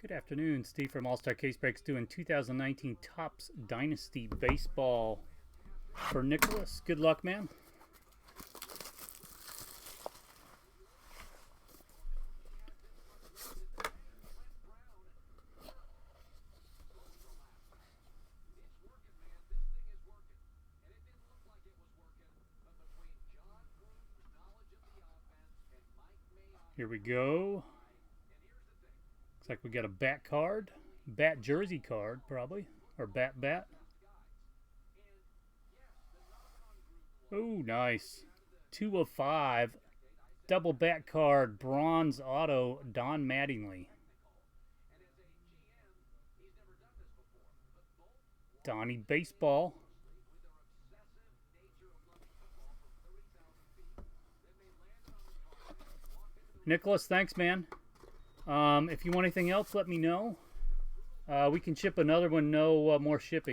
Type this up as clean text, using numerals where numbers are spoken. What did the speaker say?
Good afternoon, Steve from All-Star Case Breaks doing 2019 Topps Dynasty Baseball for Nicholas. Good luck, man. Here we go. Looks like we got a bat card. Bat jersey card, probably. Or bat. Oh, nice. 2 of 5. Double bat card. Bronze auto. Don Mattingly. Donnie Baseball. Nicholas, thanks, man. If you want anything else, let me know. We can ship another one. No more shipping.